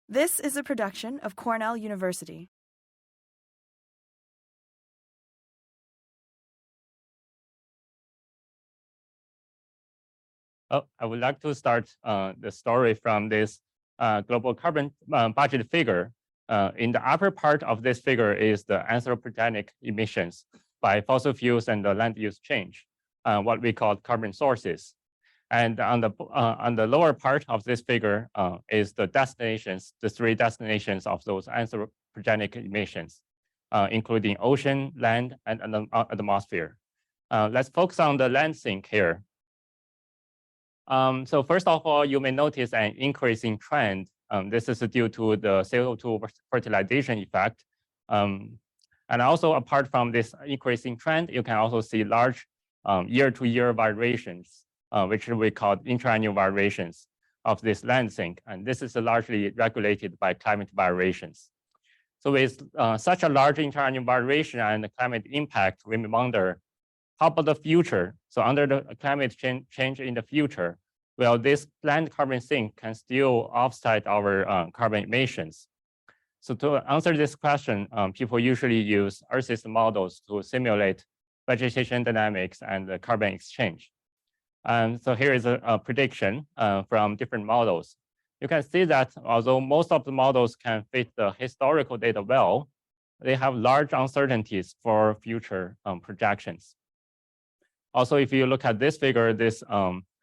This is a production of Cornell University. I would like to start the story from this global carbon budget figure. In the upper part of this figure is the anthropogenic emissions by fossil fuels and the land use change, what we call carbon sources. And on the lower part of this figure is the destinations, the three destinations of those anthropogenic emissions, including ocean, land, and atmosphere. Let's focus on the land sink here. So first of all, you may notice an increasing trend. This is due to the CO2 fertilization effect. And also apart from this increasing trend, you can also see large year-to-year variations, which we call intra-annual variations of this land sink. And this is largely regulated by climate variations. So with such a large intra-annual variation and climate impact, we may wonder, how about the future? So under the climate change in the future, well, this land carbon sink can still offset our carbon emissions. So to answer this question, people usually use Earth system models to simulate vegetation dynamics and the carbon exchange. So here is a prediction from different models. You can see that although most of the models can fit the historical data well, they have large uncertainties for future projections. Also, if you look at this figure, this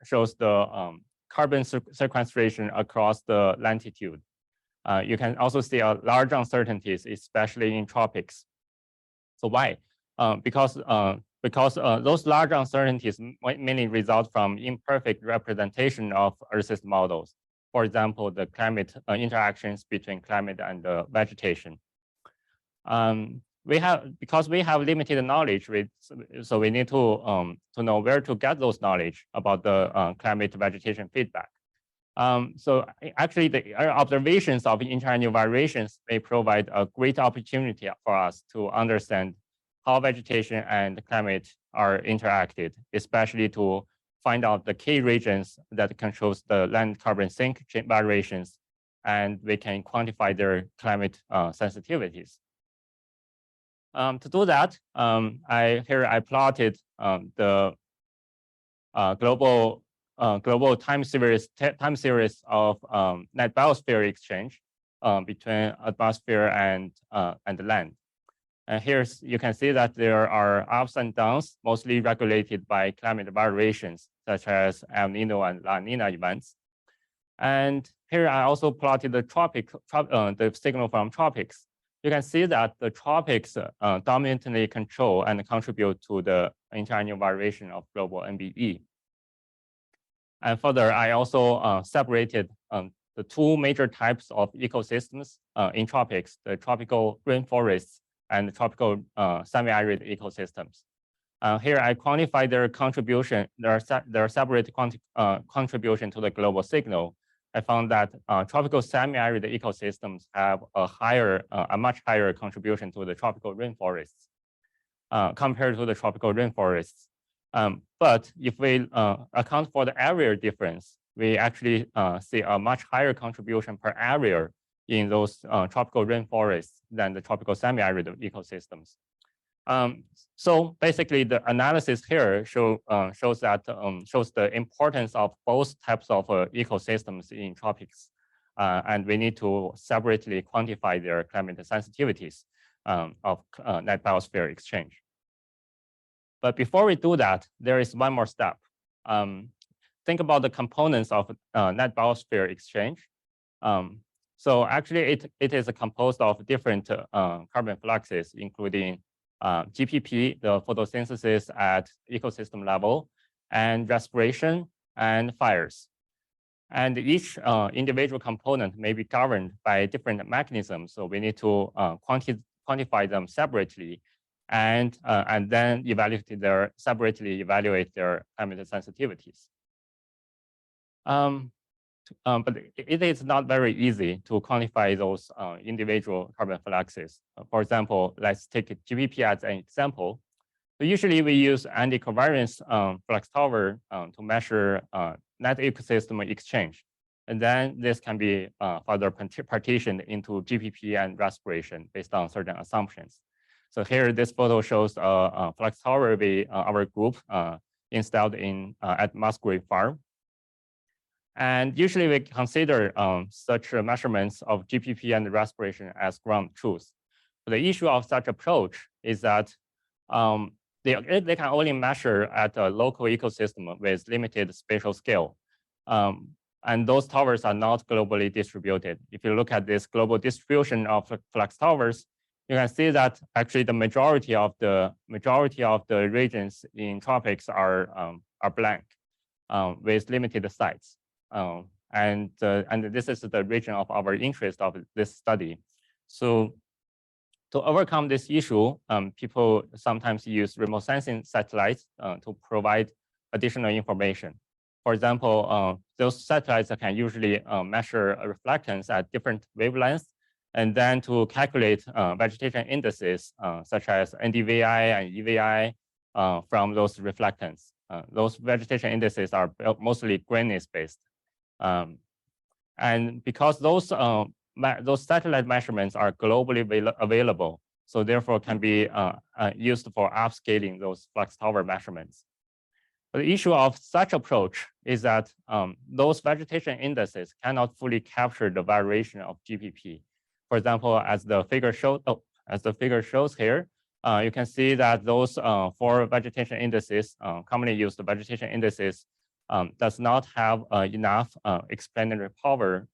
shows the carbon sequestration across the latitude. You can also see large uncertainties, especially in tropics. So why? Because those large uncertainties mainly result from imperfect representation of Earth system models. For example, the climate interactions between climate and vegetation. Because we have limited knowledge, so we need to know where to get those knowledge about the climate vegetation feedback. So actually, the observations of intra-annual variations may provide a great opportunity for us to understand how vegetation and climate are interacted, especially to find out the key regions that controls the land carbon sink variations, and we can quantify their climate sensitivities. To do that, I plotted the global time series of net biosphere exchange between atmosphere and the land. And here you can see that there are ups and downs, mostly regulated by climate variations, such as El Nino and La Nina events. And here I also plotted the signal from tropics. You can see that the tropics dominantly control and contribute to the intra-annual variation of global NBE. And further, I also separated the two major types of ecosystems in tropics, the tropical rainforests and the tropical semi-arid ecosystems. Here I quantify their contribution, their separate contribution to the global signal. I found that tropical semi-arid ecosystems have a much higher contribution to the tropical rainforests compared to the tropical rainforests. But if we account for the area difference, we actually see a much higher contribution per area in those tropical rainforests than the tropical semi-arid ecosystems. So basically, the analysis here shows the importance of both types of ecosystems in tropics, and we need to separately quantify their climate sensitivities of net biosphere exchange. But before we do that, there is one more step. Think about the components of net biosphere exchange. So actually, it is composed of different carbon fluxes, including GPP, the photosynthesis at ecosystem level, and respiration and fires. And each individual component may be governed by different mechanisms. So we need to quantify them separately and then separately evaluate their climate sensitivities. But it is not very easy to quantify those individual carbon fluxes. For example, let's take GPP as an example. So usually we use anti-covariance flux tower to measure net ecosystem exchange. And then this can be further partitioned into GPP and respiration based on certain assumptions. So here, this photo shows a flux tower our group installed at Musgrave Farm. And usually we consider such measurements of GPP and respiration as ground truth. But the issue of such approach is that they can only measure at a local ecosystem with limited spatial scale. And those towers are not globally distributed. If you look at this global distribution of flux towers, you can see that actually the majority of the regions in tropics are blank with limited sites. And this is the region of our interest of this study. So to overcome this issue, people sometimes use remote sensing satellites to provide additional information. For example, those satellites can usually measure reflectance at different wavelengths, and then to calculate vegetation indices such as NDVI and EVI from those reflectance. Those vegetation indices are mostly grayness based. And because those satellite measurements are globally available, so therefore can be used for upscaling those flux tower measurements. But the issue of such approach is that those vegetation indices cannot fully capture the variation of GPP. For example, as the figure shows here, you can see that those 4 vegetation indices, commonly used vegetation indices, does not have enough explanatory power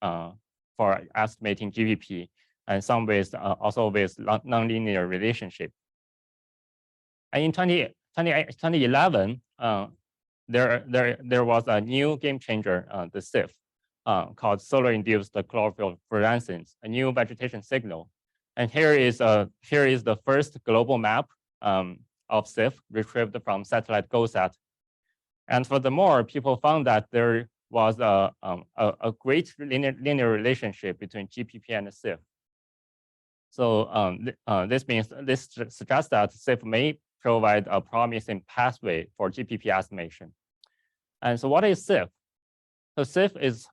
for estimating GPP, and some with also with nonlinear relationship. And in 2011, there was a new game changer, the SIF, called Solar-induced Chlorophyll Fluorescence, a new vegetation signal. And here is the first global map of SIF retrieved from satellite GOSAT. And furthermore, people found that there was a great linear relationship between GPP and SIF. So this suggests that SIF may provide a promising pathway for GPP estimation. And so what is SIF? So SIF is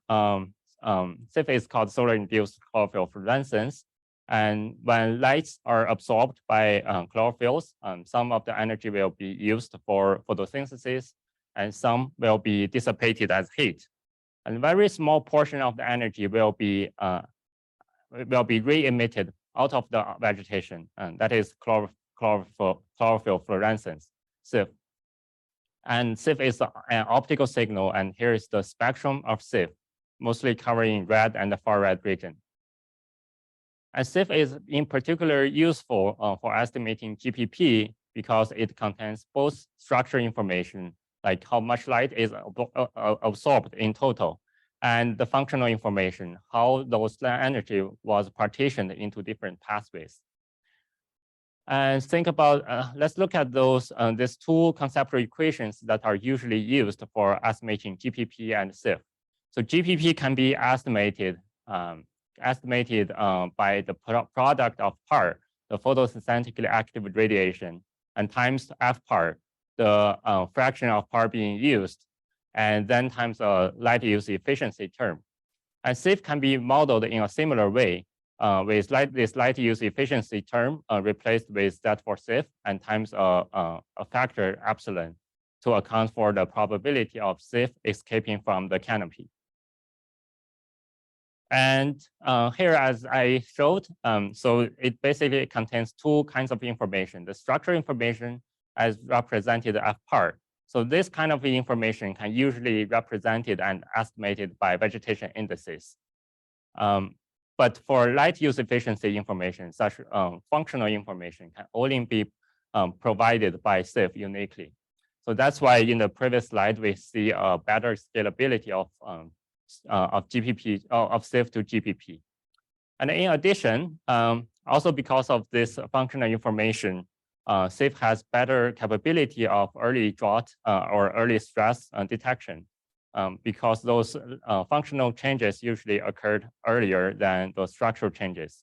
called solar-induced chlorophyll fluorescence. And when lights are absorbed by chlorophylls, some of the energy will be used for photosynthesis, and some will be dissipated as heat. And a very small portion of the energy will be re-emitted out of the vegetation, and that is chlorophyll fluorescence, SIF. And SIF is an optical signal, and here is the spectrum of SIF, mostly covering red and the far red region. And SIF is in particular useful for estimating GPP because it contains both structure information, like how much light is absorbed in total, and the functional information, how those energy was partitioned into different pathways. And think about, let's look at these 2 conceptual equations that are usually used for estimating GPP and SIF. So GPP can be estimated by the product of PAR, the photosynthetically active radiation, and times F PAR, the fraction of PAR being used, and then times a light use efficiency term. And SIF can be modeled in a similar way, with this light use efficiency term replaced with that for SIF and times a factor epsilon to account for the probability of SIF escaping from the canopy. And here, as I showed, so it basically contains 2 kinds of information. The structure information as represented as PAR. So this kind of information can usually be represented and estimated by vegetation indices. But for light use efficiency information, such functional information can only be provided by SIF uniquely. So that's why in the previous slide, we see a better scalability of GPP, of SIF to GPP. And in addition, also because of this functional information, SIF has better capability of early drought or early stress detection. Because those functional changes usually occurred earlier than the structural changes.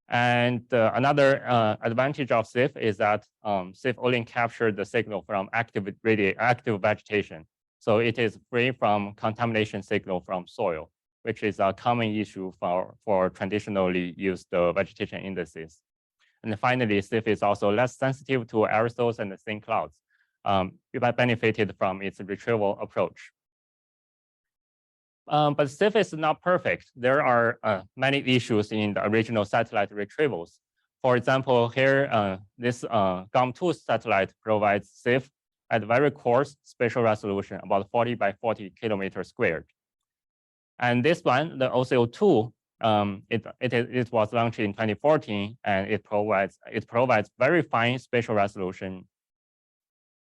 And another advantage of SIF is that SIF only captured the signal from active vegetation. So it is free from contamination signal from soil, which is a common issue for traditionally used vegetation indices. And finally, SIF is also less sensitive to aerosols and thin clouds. It benefited from its retrieval approach. But SIF is not perfect. There are many issues in the original satellite retrievals. For example, here, this GOM2 satellite provides SIF at very coarse spatial resolution, about 40 by 40 kilometers squared. And this one, the OCO2, it was launched in 2014, and it provides very fine spatial resolution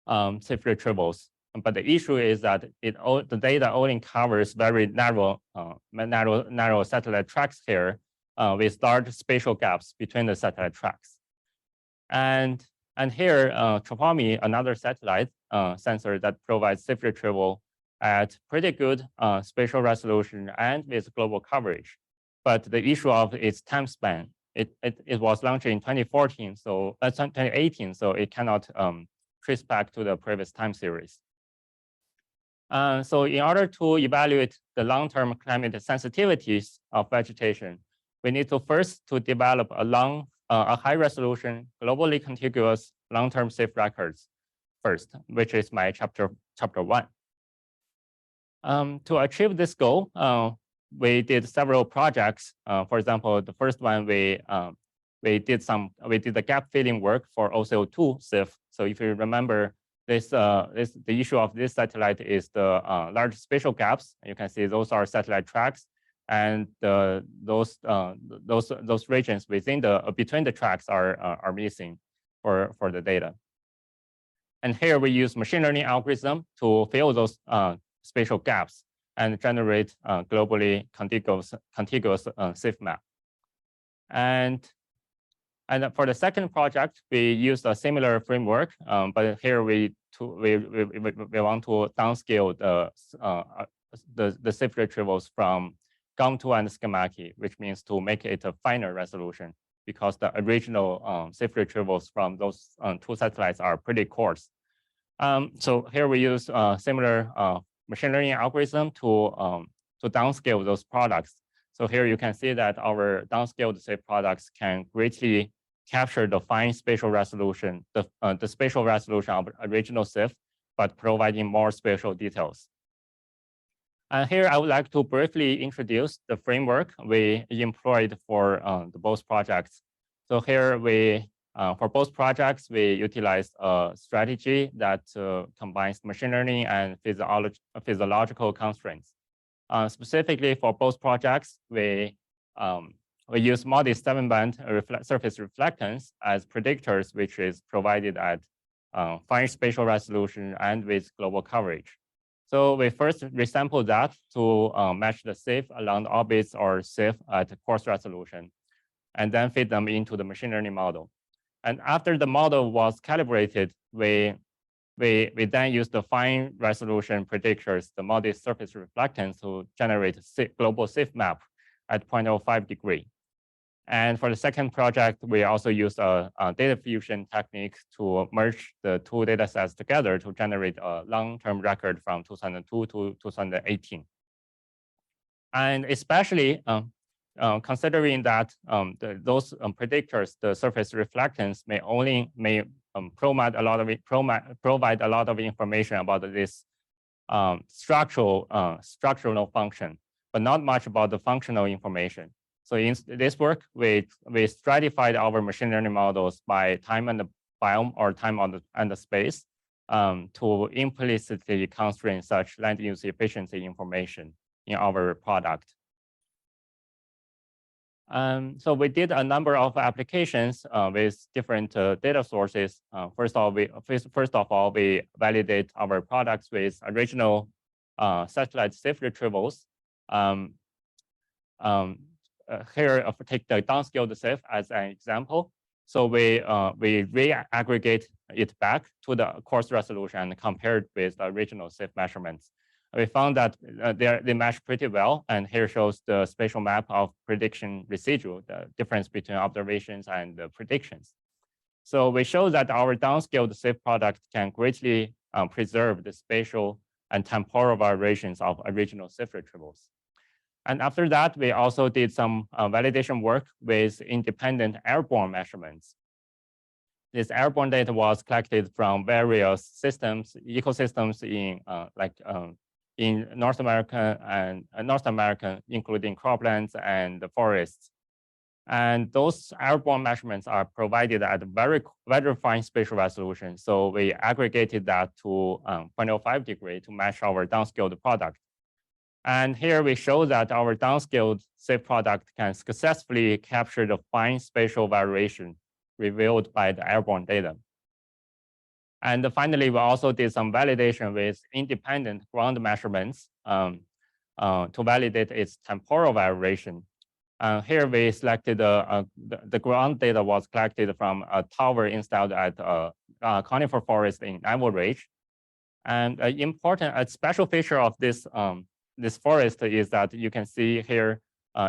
SIF retrievals. But the issue is that the data only covers very narrow satellite tracks here with large spatial gaps between the satellite tracks. And here, Tropomi, another satellite sensor that provides SIF retrieval at pretty good spatial resolution and with global coverage. But the issue of its time span, it was launched in 2014, so 2018, so it cannot trace back to the previous time series. So in order to evaluate the long-term climate sensitivities of vegetation, we need to first develop a high-resolution, globally contiguous long-term SIF records first, which is my chapter 1. To achieve this goal, we did several projects. For example, the first one we did the gap filling work for OCO2 SIF. So if you remember, the issue of this satellite is the large spatial gaps. You can see those are satellite tracks, and those regions between the tracks are missing for the data. And here we use machine learning algorithm to fill those spatial gaps and generate globally contiguous SIF map. And for the second project, we used a similar framework, but here we want to downscale the SIF retrievals from GOM2 and Schemaki, which means to make it a finer resolution, because the original SIF retrievals from those two satellites are pretty coarse. So here we use similar machine learning algorithm to downscale those products. So here you can see that our downscaled SIF products can greatly capture the fine spatial resolution, the spatial resolution of original SIF, but providing more spatial details. And here I would like to briefly introduce the framework we employed for the both projects. So here for both projects, we utilized a strategy that combines machine learning and physiological constraints. Specifically for both projects, we use modest 7-band surface reflectance as predictors, which is provided at fine spatial resolution and with global coverage. So we first resample that to match the SIF along the orbits or SIF at coarse resolution, and then feed them into the machine learning model. And after the model was calibrated, we then use the fine resolution predictors, the modest surface reflectance, to generate a global SIF map at 0.05 degree. And for the second project, we also used a data fusion technique to merge the two data sets together to generate a long-term record from 2002 to 2018. And especially considering that those predictors, the surface reflectance, may provide a lot of information about this structural function, but not much about the functional information. So in this work, we stratified our machine learning models by time and the biome, or time and the space, to implicitly constrain such land use efficiency information in our product. So we did a number of applications with different data sources. First of all, we validate our products with original satellite SIF retrievals. Here, take the downscaled SIF as an example. So we re-aggregate it back to the coarse resolution and compared with the original SIF measurements. We found that they match pretty well, and here shows the spatial map of prediction residual, the difference between observations and the predictions. So we show that our downscaled SIF product can greatly preserve the spatial and temporal variations of original SIF retrievals. And after that, we also did some validation work with independent airborne measurements. This airborne data was collected from various systems, ecosystems in North America, including croplands and the forests. And those airborne measurements are provided at very fine spatial resolution. So we aggregated that to 0.05 degree to match our downscaled product. And here we show that our downscaled SIF product can successfully capture the fine spatial variation revealed by the airborne data. And finally, we also did some validation with independent ground measurements to validate its temporal variation. Here we selected the ground data was collected from a tower installed at conifer forest in Naval Ridge. And a special feature of this forest is that you can see here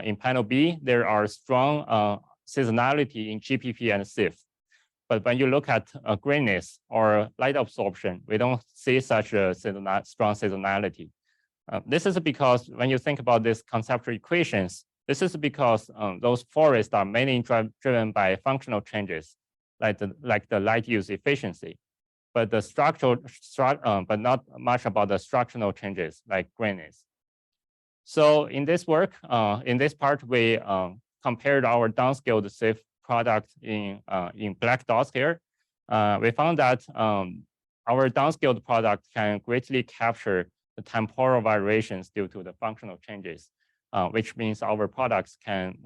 in panel B, there are strong seasonality in GPP and SIF. But when you look at greenness or light absorption, we don't see such a strong seasonality. This is because when you think about these conceptual equations, this is because those forests are mainly driven by functional changes, like the light use efficiency, but but not much about the structural changes like greenness. So in this work, in this part, we compared our downscaled SIF product in black dots here. We found that our downscaled product can greatly capture the temporal variations due to the functional changes, which means our products can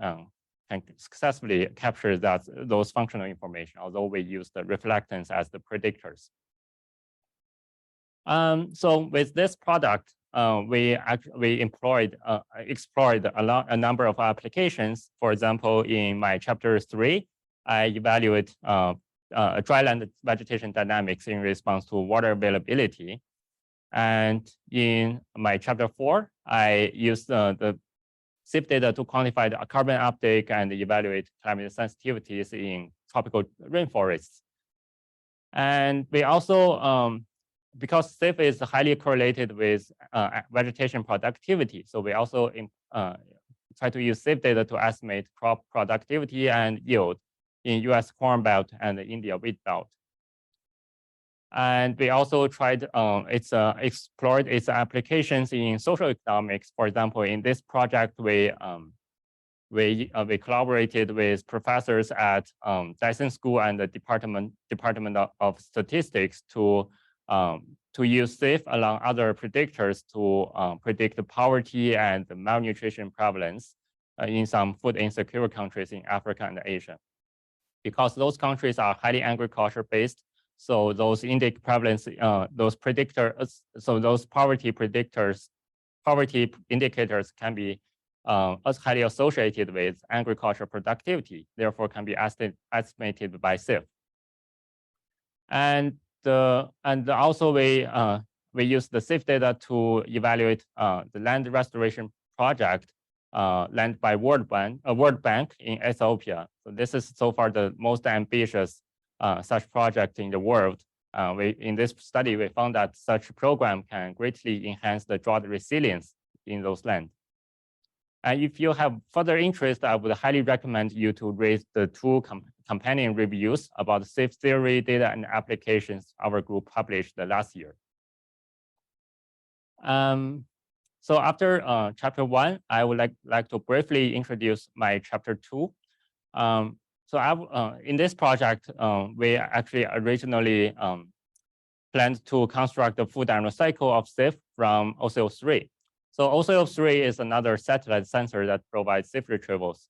successfully capture those functional information, although we use the reflectance as the predictors. So with this product, we explored a number of applications. For example, in my chapter 3, I evaluate dryland vegetation dynamics in response to water availability. And in my chapter 4, I used the SIF data to quantify the carbon uptake and evaluate climate sensitivities in tropical rainforests. And we also, because SIF is highly correlated with vegetation productivity, so we also try to use SIF data to estimate crop productivity and yield in US Corn Belt and the India Wheat Belt. And we also tried explored its applications in social economics. For example, in this project, we collaborated with professors at Dyson School and the Department of Statistics to use SIF along other predictors to predict the poverty and the malnutrition prevalence in some food insecure countries in Africa and Asia. Because those countries are highly agriculture based, so those index prevalence, those predictors, so those poverty indicators can be highly associated with agriculture productivity, therefore can be estimated by SIF. And also we use the SIF data to evaluate the land restoration project led by World Bank in Ethiopia. So this is so far the most ambitious such project in the world. In this study, we found that such program can greatly enhance the drought resilience in those lands. And if you have further interest, I would highly recommend you to read the 2 companion reviews about SIF theory, data, and applications our group published last year. So after chapter 1, I would like to briefly introduce my chapter 2. So in this project, we actually originally planned to construct the full dynamic cycle of SIF from OCO3. So OCO3 is another satellite sensor that provides SIF retrievals.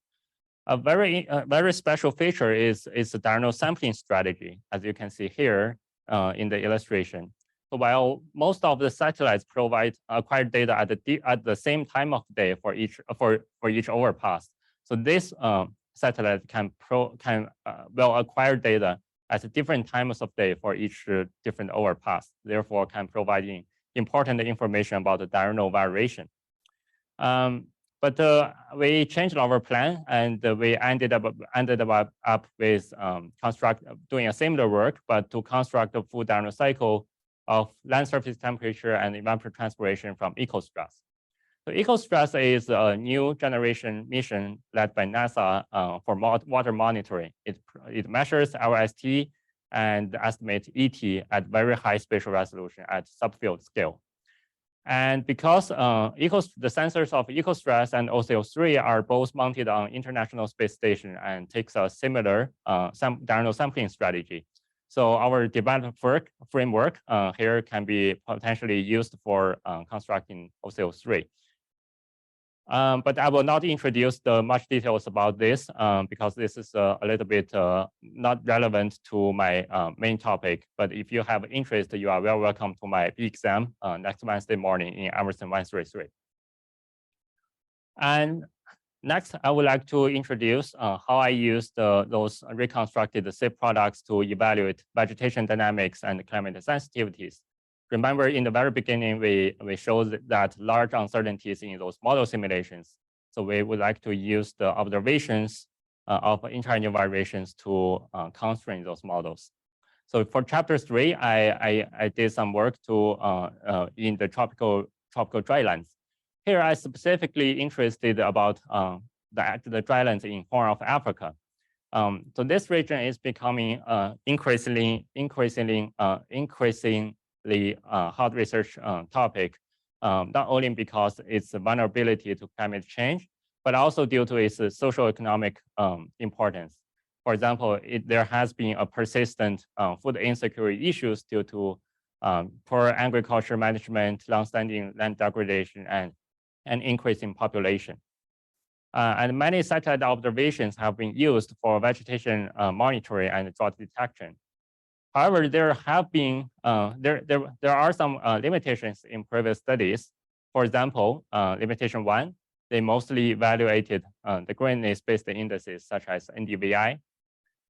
A very special feature is the dynamic sampling strategy, as you can see here in the illustration. So while most of the satellites provide acquired data at the same time of day for each overpass, so this satellite can acquire data at different times of day for each different overpass, therefore can provide important information about the diurnal variation. But we changed our plan, and we ended up with doing a similar work, but to construct a full dynamic cycle of land surface temperature and evapotranspiration from ecostress. So ecostress is a new generation mission led by NASA for water monitoring. It measures LST and estimates ET at very high spatial resolution at subfield scale. And because the sensors of ecostress and OCO3 are both mounted on International Space Station and takes a similar diurnal sampling strategy. So our development framework here can be potentially used for constructing OCO3. But I will not introduce the much details about this because this is a little bit not relevant to my main topic. But if you have interest, you are well welcome to my exam next Wednesday morning in Emerson 133. And next, I would like to introduce how I used those reconstructed SIP products to evaluate vegetation dynamics and climate sensitivities. Remember, in the very beginning, we showed that large uncertainties in those model simulations. So we would like to use the observations of intra-annual variations to constrain those models. So for chapter 3, I did some work in the tropical drylands. Here, I specifically interested about the drylands in Horn of Africa. So this region is becoming increasingly hot research topic, not only because its vulnerability to climate change, but also due to its socioeconomic importance. For example, there has been a persistent food insecurity issues due to poor agriculture management, longstanding land degradation, and an increase in population. And many satellite observations have been used for vegetation monitoring and drought detection. However, there are some limitations in previous studies. For example, limitation 1, they mostly evaluated the greenness-based indices such as NDVI.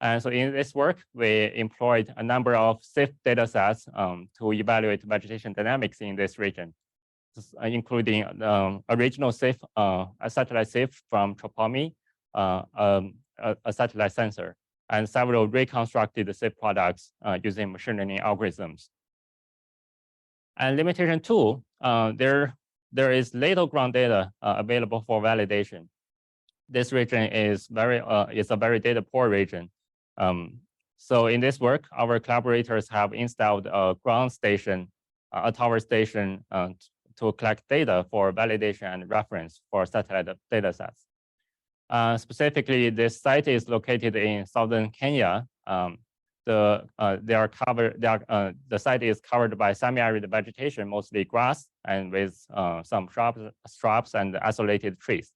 And so in this work, we employed a number of SIF data sets to evaluate vegetation dynamics in this region, including original SIF, a satellite SIF from Tropomi, a satellite sensor, and several reconstructed SIF products using machine learning algorithms. And limitation 2, there is little ground data available for validation. This region is a very data poor region. So in this work, our collaborators have installed a ground station, a tower station to collect data for validation and reference for satellite data sets. Specifically, this site is located in southern Kenya. The site is covered by semi-arid vegetation, mostly grass, and with some shrubs and isolated trees.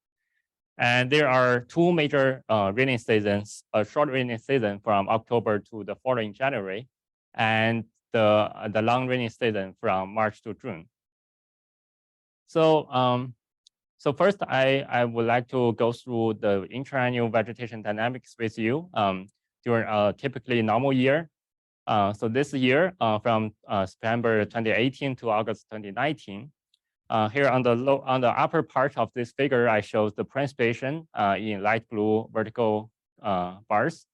And there are two major rainy seasons: a short rainy season from October to the following January, and the long rainy season from March to June. So first, I would like to go through the intra-annual vegetation dynamics with you during a typically normal year. So this year, from September 2018 to August 2019, here on the upper part of this figure, I show the precipitation in light blue vertical bars.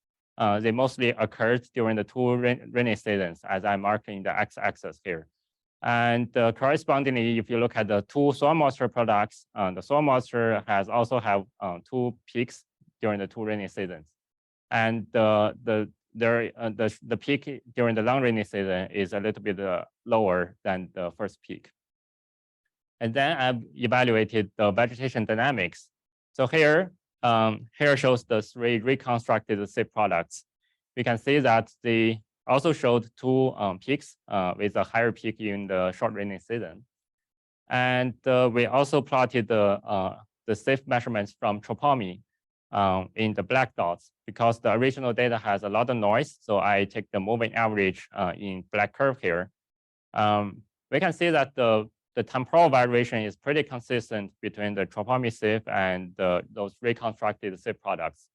They mostly occurred during the two rainy seasons, as I'm marking the x-axis here. And correspondingly, if you look at the two soil moisture products, the soil moisture has also have two peaks during the two rainy seasons. And the peak during the long rainy season is a little bit lower than the first peak. And then I've evaluated the vegetation dynamics. So here shows the three reconstructed SIP products. We can see that they also showed two peaks with a higher peak in the short rainy season. And we also plotted the SIF measurements from Tropomi in the black dots because the original data has a lot of noise. So I take the moving average in black curve here. We can see that the temporal variation is pretty consistent between the Tropomi SIF and those reconstructed SIF products.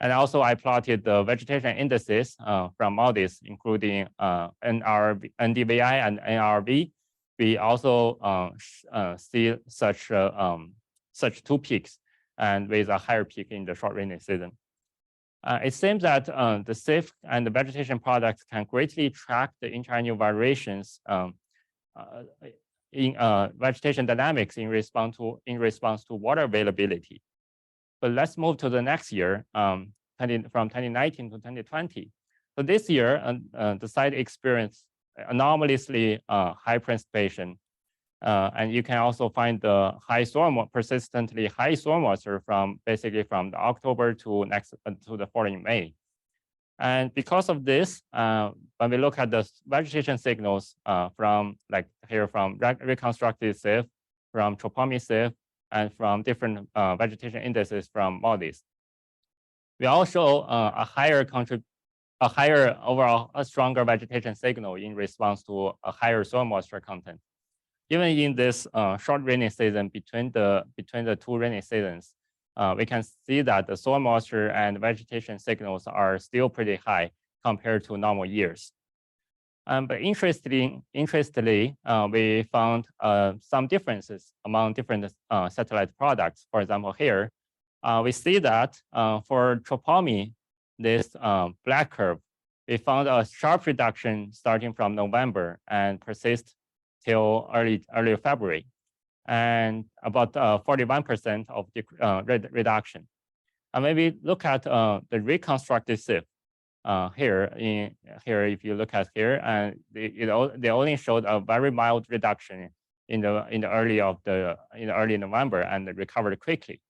And also I plotted the vegetation indices from MODIS, including NDVI and NRV. We also see such two peaks and with a higher peak in the short rainy season. It seems that the SIF and the vegetation products can greatly track the interannual variations in vegetation dynamics in response to water availability. But let's move to the next year, from 2019 to 2020. So this year, the site experienced anomalously high precipitation, and you can also find the persistently high stormwater from basically from the October to the following May. And because of this, when we look at the vegetation signals from like here from reconstructed SIF, from Tropomi SIF, and from different vegetation indices from MODIS, we also a higher overall stronger vegetation signal in response to a higher soil moisture content. Even in this short rainy season between the two rainy seasons, we can see that the soil moisture and vegetation signals are still pretty high compared to normal years. But interestingly, we found some differences among different satellite products. For example, here, we see that for Tropomi, this black curve, we found a sharp reduction starting from November and persist till early February, and about 41% of the reduction. And maybe look at the reconstructed SIF here. If you look at here, and they only showed a very mild reduction in the early November, and they recovered quickly.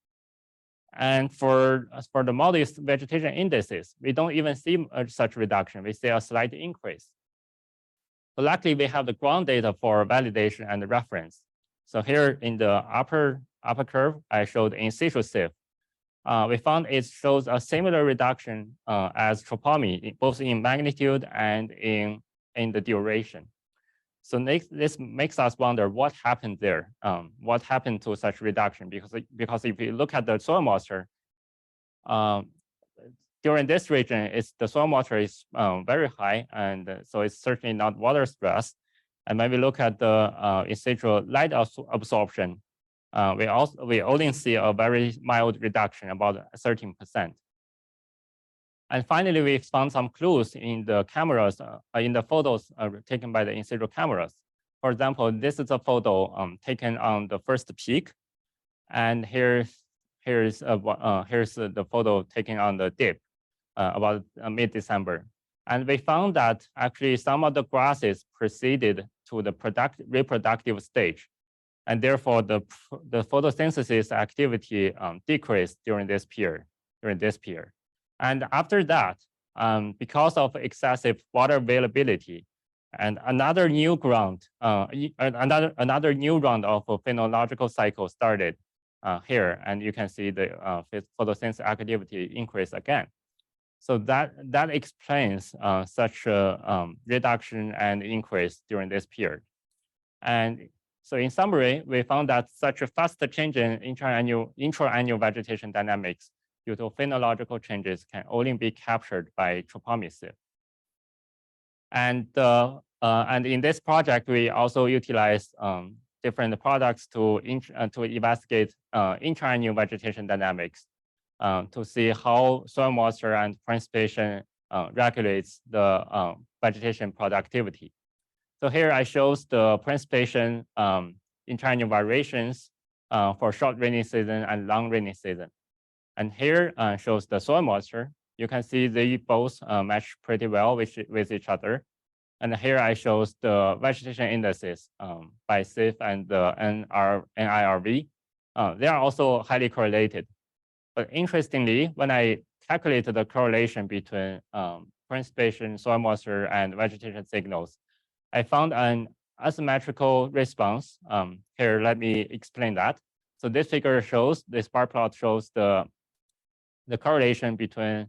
And for the MODIS vegetation indices, we don't even see such reduction. We see a slight increase. So luckily, we have the ground data for validation and reference. So here in the upper curve, I showed in situ SIF. We found it shows a similar reduction as Tropomi, both in magnitude and in the duration. So this makes us wonder what happened there. What happened to such reduction? Because if you look at the soil moisture, during this region, the soil moisture is very high, and so it's certainly not water stress. And when we look at the in situ light absorption, we only see a very mild reduction, about 13%. And finally, we found some clues in the cameras, in the photos taken by the in situ cameras. For example, this is a photo taken on the first peak, and here's the photo taken on the dip about mid-December. And we found that actually some of the grasses proceeded to the reproductive stage, and therefore the photosynthesis activity decreased during this period. And after that, because of excessive water availability, and another new round of phenological cycle started here, and you can see the photosynthesis activity increase again. So that explains such a reduction and increase during this period. And so in summary, we found that such a fast change in intra-annual vegetation dynamics due to phenological changes can only be captured by Tropomi SIF. And in this project, we also utilize different products to investigate intra-annual vegetation dynamics to see how soil moisture and precipitation regulates the vegetation productivity. So here I shows the precipitation intra-annual variations for short rainy season and long rainy season. And here shows the soil moisture. You can see they both match pretty well with each other. And here I shows the vegetation indices by SIF and the NIRV. They are also highly correlated. But interestingly, when I calculated the correlation between precipitation, soil moisture, and vegetation signals, I found an asymmetrical response. Here, let me explain that. So this figure shows, this bar plot shows the correlation between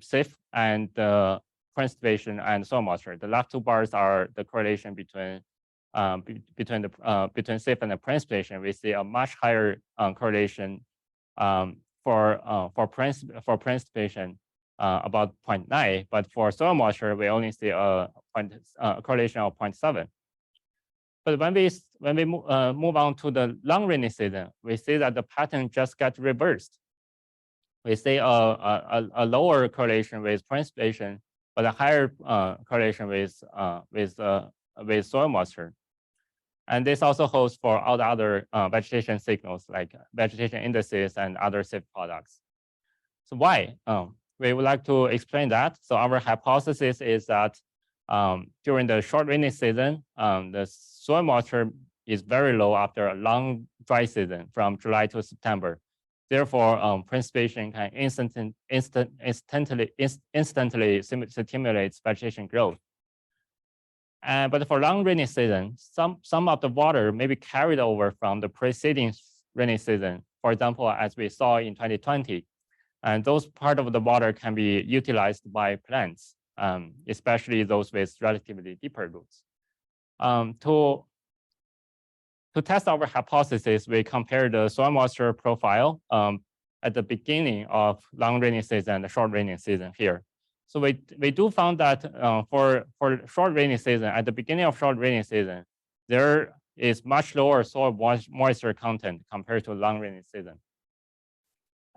SIF and the precipitation and soil moisture. The last two bars are the correlation between SIF and the precipitation. We see a much higher correlation for precipitation, about 0.9, but for soil moisture, we only see a correlation of 0.7. But when we move on to the long rainy season, we see that the pattern just got reversed. we see a lower correlation with precipitation, but a higher correlation with soil moisture. And this also holds for all the other vegetation signals like vegetation indices and other SIF products. So why? We would like to explain that. So our hypothesis is that during the short rainy season, the soil moisture is very low after a long dry season from July to September. Therefore, precipitation can instantly stimulate vegetation growth. But for long rainy season, some of the water may be carried over from the preceding rainy season. For example, as we saw in 2020, and those part of the water can be utilized by plants, especially those with relatively deeper roots. To test our hypothesis, we compared the soil moisture profile at the beginning of long rainy season and the short rainy season here. So we do found that for short rainy season, at the beginning of short rainy season, there is much lower soil moisture content compared to long rainy season.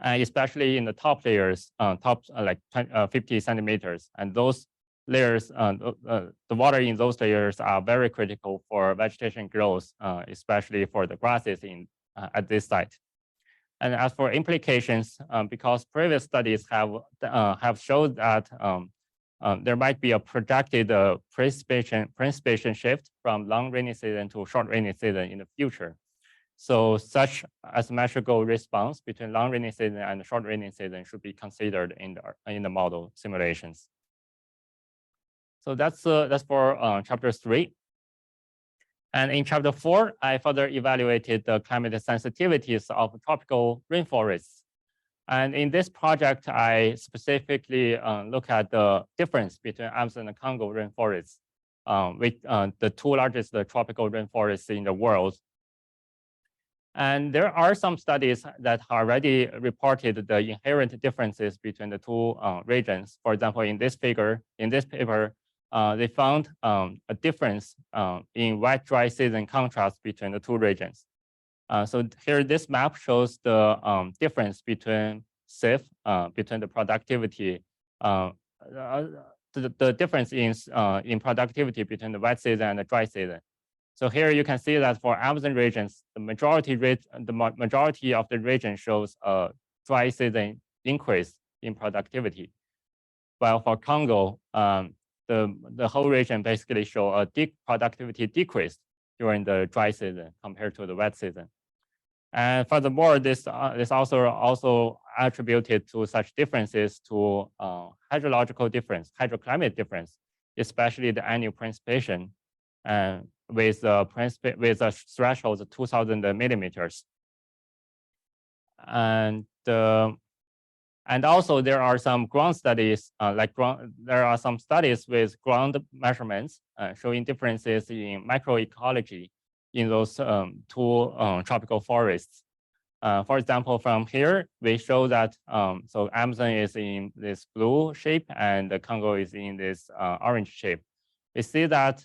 Especially in the top layers, like 50 centimeters. And those layers, the water in those layers are very critical for vegetation growth, especially for the grasses at this site. And as for implications, because previous studies have showed that there might be a projected precipitation shift from long rainy season to short rainy season in the future. So such asymmetrical response between long rainy season and short rainy season should be considered in the model simulations. So that's for chapter 3. And in chapter 4, I further evaluated the climate sensitivities of tropical rainforests. And in this project, I specifically look at the difference between Amazon and Congo rainforests, with the two largest tropical rainforests in the world. And there are some studies that already reported the inherent differences between the two regions. For example, in this paper, they found a difference in wet-dry season contrast between the two regions. So here, this map shows the difference between SIF, between the productivity, the difference in productivity between the wet season and the dry season. So here you can see that for Amazon regions, the majority of the region shows a dry season increase in productivity. While for Congo, the whole region basically show a productivity decrease during the dry season compared to the wet season. And furthermore, this also attributed to such differences to hydrological difference, hydroclimate difference, especially the annual precipitation, with a threshold of 2,000 millimeters. And also there are some ground studies, there are some studies with ground measurements showing differences in microecology in those two tropical forests. For example, from here, we show that so Amazon is in this blue shape and the Congo is in this orange shape. We see that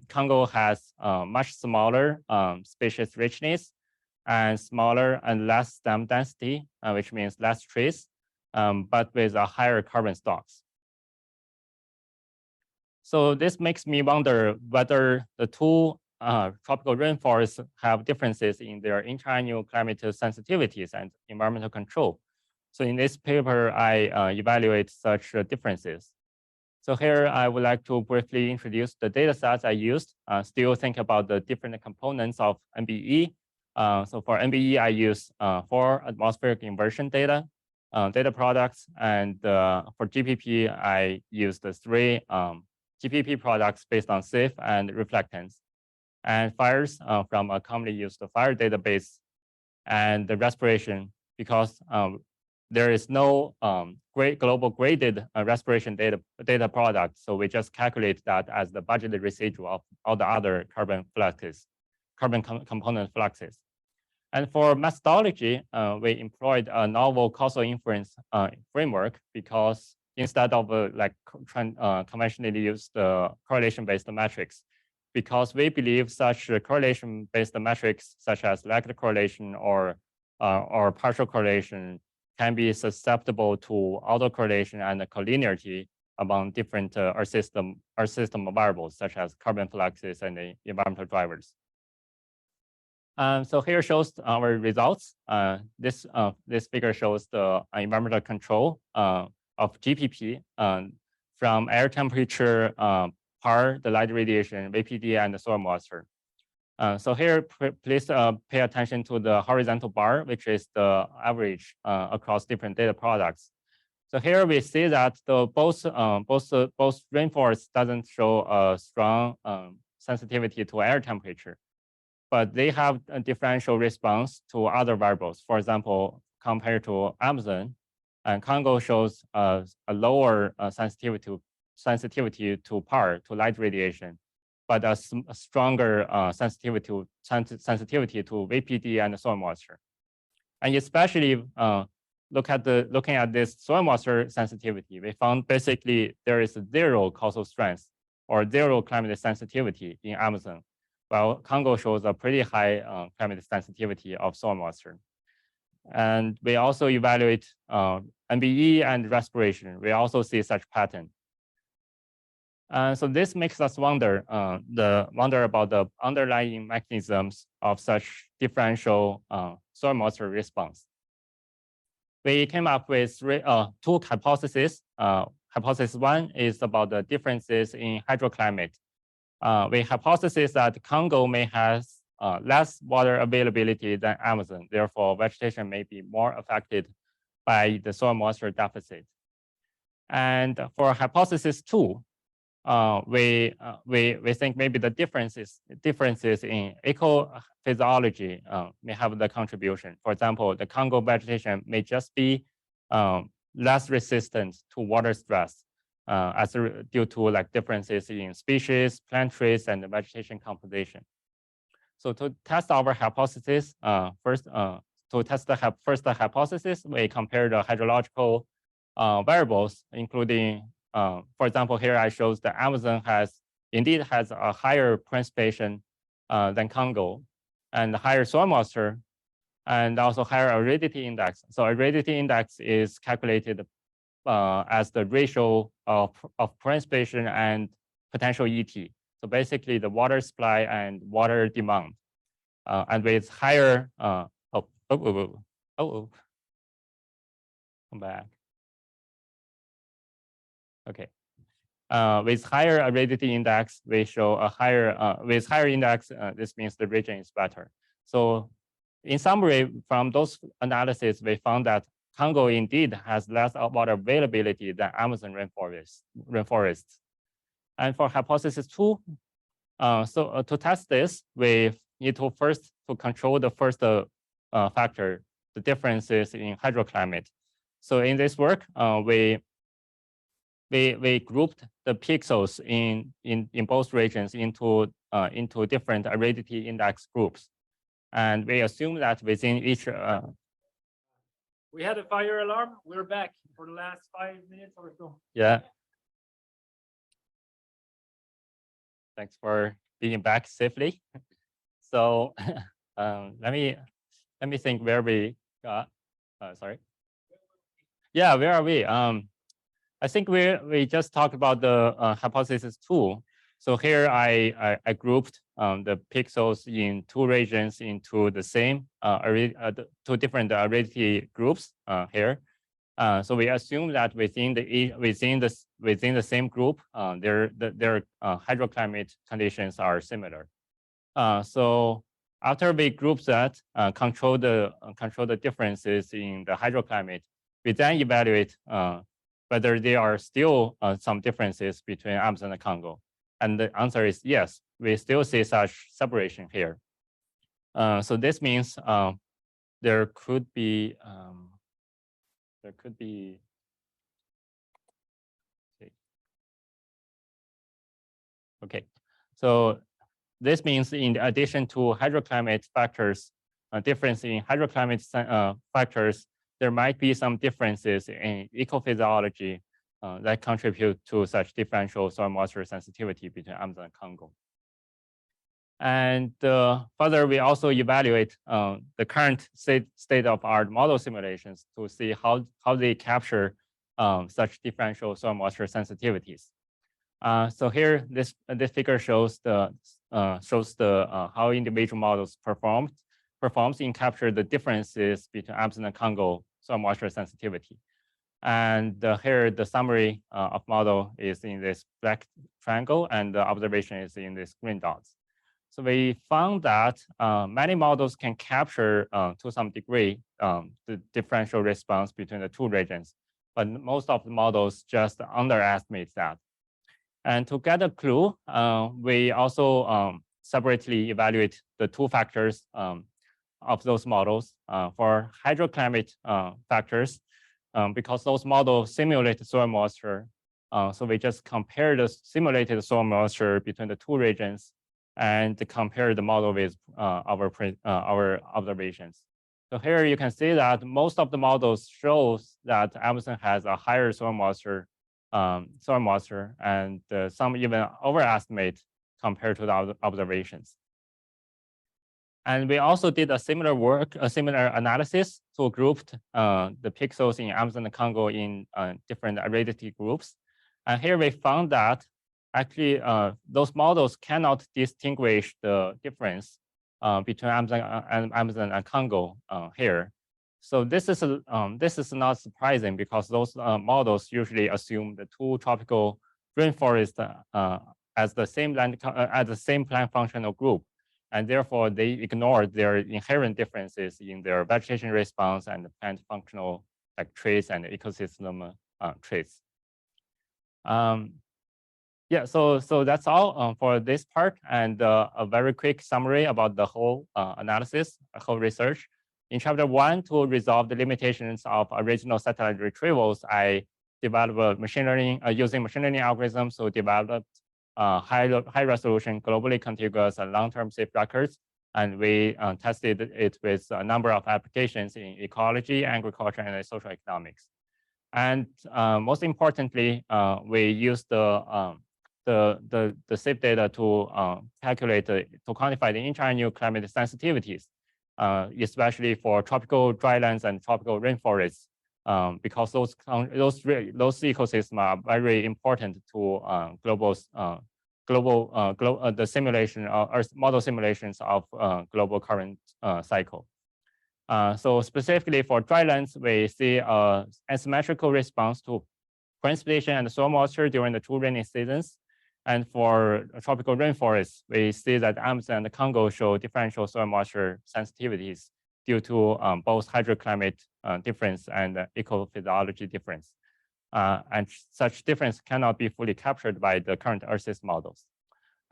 Congo has much smaller species richness and smaller and less stem density, which means less trees, but with a higher carbon stocks. So this makes me wonder whether the two tropical rainforests have differences in their interannual climate sensitivities and environmental control. So in this paper, I evaluate such differences. So here, I would like to briefly introduce the data sets I used. Still think about the different components of MBE. So for MBE, I use 4 atmospheric inversion data products. And for GPP, I use the 3 GPP products based on SIF and reflectance. And fires from a commonly used fire database, and the respiration, because there is no global graded respiration data product. So we just calculate that as the budgeted residual of all the other carbon component fluxes. And for methodology, we employed a novel causal inference framework, because instead of conventionally used correlation-based metrics, because we believe such correlation-based metrics, such as lagged correlation or partial correlation, can be susceptible to autocorrelation and collinearity among different Earth system variables, such as carbon fluxes and the environmental drivers. So here shows our results. This figure shows the environmental control of GPP from air temperature, PAR, the light radiation, VPD, and the soil moisture. So here, please pay attention to the horizontal bar, which is the average across different data products. So here we see that both rainforests doesn't show a strong sensitivity to air temperature, but they have a differential response to other variables. For example, compared to Amazon, and Congo shows a lower sensitivity to PAR, to light radiation, but a stronger sensitivity to VPD and soil moisture. And especially looking at this soil moisture sensitivity, we found basically there is zero causal strength or zero climate sensitivity in Amazon, while Congo shows a pretty high climate sensitivity of soil moisture. And we also evaluate MBE and respiration. We also see such pattern. So this makes us wonder about the underlying mechanisms of such differential soil moisture response. We came up with two hypotheses. Hypothesis one is about the differences in hydroclimate. We hypothesize that Congo may have less water availability than Amazon. Therefore, vegetation may be more affected by the soil moisture deficit. And for hypothesis two, we think maybe the differences in ecophysiology may have the contribution. For example, the Congo vegetation may just be less resistant to water stress due to like differences in species, plant traits, and the vegetation composition. So to test our hypothesis, first the hypothesis, we compare the hydrological variables, including, for example, here I shows the Amazon indeed has a higher precipitation than Congo, and higher soil moisture, and also higher aridity index. So aridity index is calculated as the ratio of precipitation and potential ET. So basically the water supply and water demand. And with higher, come back. Okay. With higher aridity index, we show a higher, with higher index, this means the region is better. So in summary, from those analyses, we found that Congo indeed has less water availability than Amazon rainforests. And for hypothesis two, to test this, we need to first control the first factor, the differences in hydroclimate. So in this work, we grouped the pixels in both regions into different aridity index groups, and we assume that within each. We had a fire alarm. We're back for the last 5 minutes or so. Yeah. Thanks for being back safely. So let me think where we got. Sorry. Yeah, where are we? I think we just talked about the hypothesis two. So here I grouped the pixels in two regions into the same two different aridity groups here. So we assume that within the same group, their hydroclimate conditions are similar. So after we group that, control the differences in the hydroclimate, we then evaluate whether there are still some differences between Amazon and Congo. And the answer is yes, we still see such separation here. So this means there could be okay. So this means in addition to hydroclimate factors, difference in hydroclimate factors, there might be some differences in ecophysiology that contribute to such differential soil moisture sensitivity between Amazon and Congo. And further, we also evaluate the current state-of-art model simulations to see how they capture such differential soil moisture sensitivities. So here, this figure shows the how individual models performs in capture the differences between Amazon and Congo soil moisture sensitivity. And here, the summary of model is in this black triangle, and the observation is in this green dots. So we found that many models can capture to some degree the differential response between the two regions, but most of the models just underestimate that. And to get a clue, we also separately evaluate the two factors of those models for hydroclimate factors, because those models simulate soil moisture. So we just compare the simulated soil moisture between the two regions and compare the model with our observations. So here you can see that most of the models shows that Amazon has a higher soil moisture, and some even overestimate compared to the observations. And we also did a similar analysis to group the pixels in Amazon and Congo in different aridity groups. And here we found that actually those models cannot distinguish the difference between Amazon and Congo here. So this is not surprising, because those models usually assume the two tropical rainforests as the same plant functional group, and therefore they ignore their inherent differences in their vegetation response and plant functional like traits and ecosystem traits. Yeah, so that's all for this part, and a very quick summary about the whole analysis, whole research. In chapter 1, to resolve the limitations of original satellite retrievals, I developed machine learning using machine learning algorithms to develop high resolution, globally contiguous, and long-term safe records. And we tested it with a number of applications in ecology, agriculture, and social economics. And most importantly, we used the safe data to calculate, to quantify the intra-annual climate sensitivities, especially for tropical drylands and tropical rainforests, because those ecosystems are very important to the simulation or model simulations of global current cycle. So specifically for drylands, we see asymmetrical response to precipitation and soil moisture during the two rainy seasons. And for tropical rainforests, we see that Amazon and the Congo show differential soil moisture sensitivities due to both hydroclimate difference and ecophysiology difference. And such difference cannot be fully captured by the current Earth models.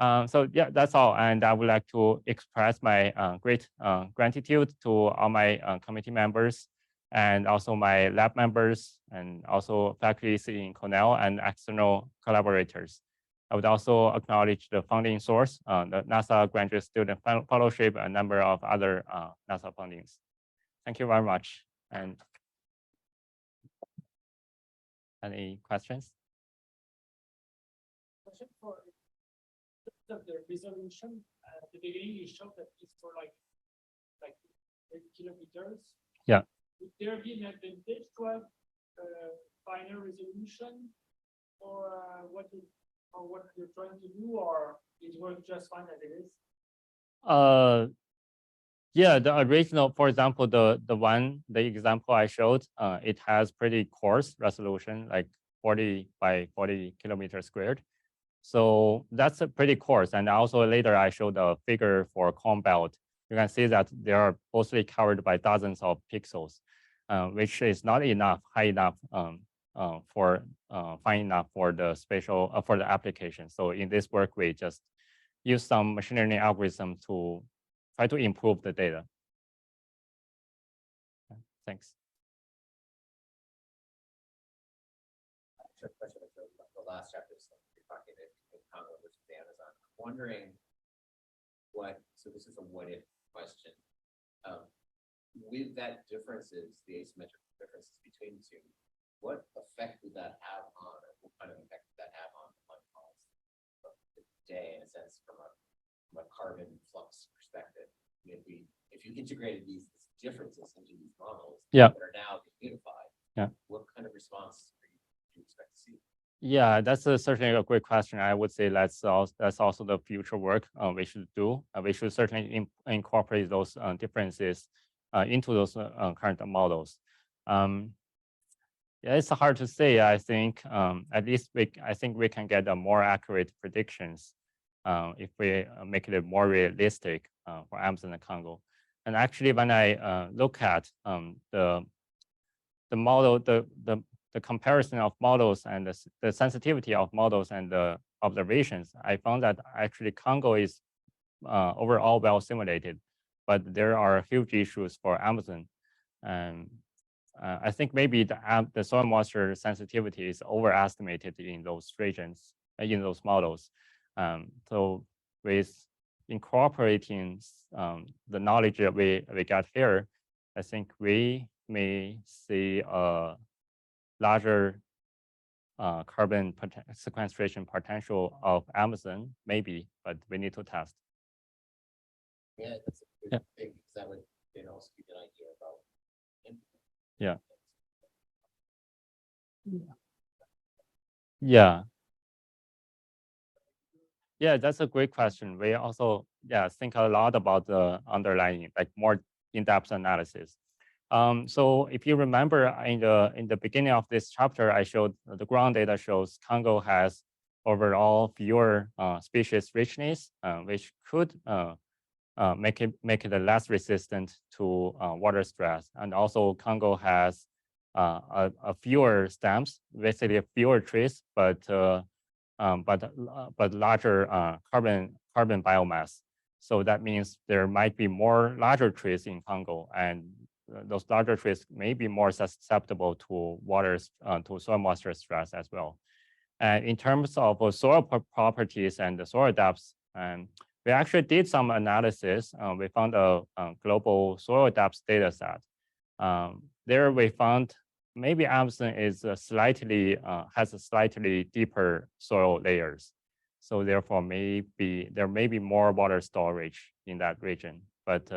So yeah, that's all. And I would like to express my great gratitude to all my committee members, and also my lab members, and also faculty in Cornell and external collaborators. I would also acknowledge the funding source, the NASA Graduate Student Fellowship, and a number of other NASA fundings. Thank you very much. And any questions? Question for the resolution. At the beginning, you showed that it's for like 8 kilometers. Yeah. Would there be an advantage to have finer resolution, or what you're trying to do, or it works just fine as it is? Yeah, the original, for example, the example I showed, it has pretty coarse resolution, like 40 by 40 kilometers squared. So that's a pretty coarse. And also later I showed a figure for corn belt. You can see that they are mostly covered by dozens of pixels, which is not enough, high enough fine enough for the spatial for the application. So in this work, we just use some machine learning algorithm to try to improve the data. Thanks. Question about the last chapter, so you're talking in Congo versus the Amazon. I'm wondering so this is a what if question. With that differences, the asymmetrical differences between the two, what effect would that have on, or what kind of effect would that have on policy of the day, in a sense, from a carbon flux perspective. If you integrated these differences into these models Yeah. that are now unified, Yeah. what kind of response do you expect to see? Yeah, that's certainly a great question. I would say that's also the future work we should do. We should certainly incorporate those differences into those current models. Yeah, it's hard to say. I think at least I think we can get a more accurate predictions if we make it more realistic for Amazon and Congo. And actually, when I look at the model, the comparison of models and the sensitivity of models and the observations, I found that actually Congo is overall well simulated, but there are huge issues for Amazon. And I think maybe the soil moisture sensitivity is overestimated in those regions, in those models. So with incorporating the knowledge that we got here, I think we may see a larger carbon sequestration potential of Amazon, maybe, but we need to test. Yeah, that's a good thing, because that would also give you an idea about. Yeah. Yeah. Yeah, that's a great question. We also think a lot about the underlying, like more in-depth analysis. So if you remember in the beginning of this chapter, I showed the ground data shows Congo has overall fewer species richness, which could make it less resistant to water stress. And also Congo has a fewer stems, basically fewer trees, but larger carbon biomass. So that means there might be more larger trees in Congo, and those larger trees may be more susceptible to to soil moisture stress as well. And in terms of soil properties and the soil depths, we actually did some analysis. We found a global soil depth data set. There we found maybe Amazon is has a slightly deeper soil layers. So therefore, there may be more water storage in that region. But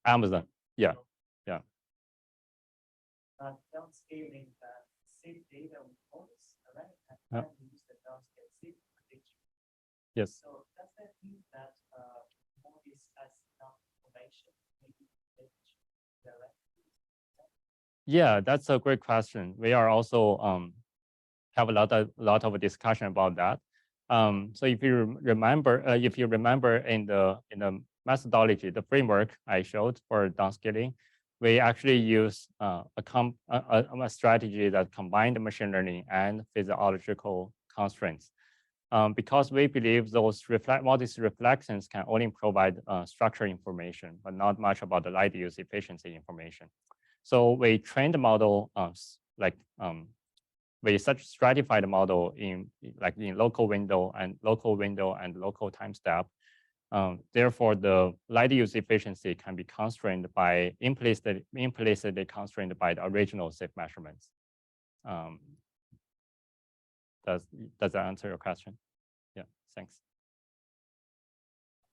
Amazon, yeah. Downscaling safe data with models, right? Yeah. And we use the downscale safe prediction. Yes. So does that mean that models has enough information, maybe directly? Yeah, that's a great question. We are also have a lot of discussion about that. So if you remember in the methodology, the framework I showed for downscaling, we actually use a strategy that combined machine learning and physiological constraints. Because we believe those modest reflections can only provide structure information, but not much about the light use efficiency information. So we trained the model we stratified the model in local window and local time step. Therefore, the light use efficiency can be constrained by implicitly constrained by the original safe measurements. Does that answer your question? Yeah, thanks.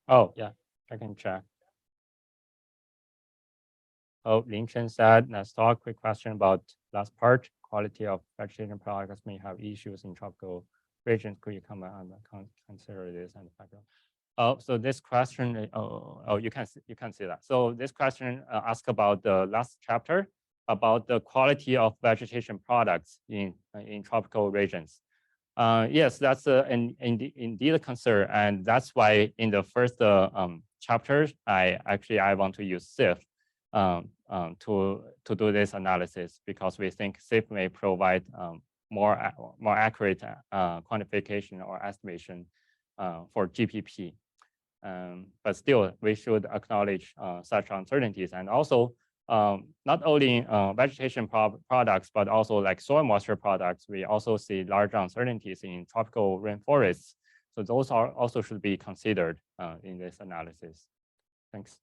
Oh, yeah, I can check. Oh, Lin Chen said, let's talk. Quick question about last part. Quality of vegetation products may have issues in tropical regions. Could you comment on that? Consider this and background. Oh, so this question, you can see that. So this question asks about the last chapter about the quality of vegetation products in tropical regions. Yes, that's indeed a concern, and that's why in the first chapter, I want to use SIF to do this analysis, because we think SIF may provide more accurate quantification or estimation for GPP. But still, we should acknowledge such uncertainties, and also not only vegetation products, but also like soil moisture products. We also see large uncertainties in tropical rainforests. So those also should be considered in this analysis. Thanks.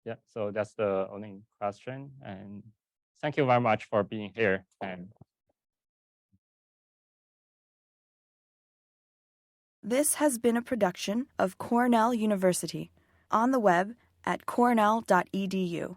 Yeah, so that's the only question. And thank you very much for being here. And This has been a production of Cornell University, on the web at cornell.edu.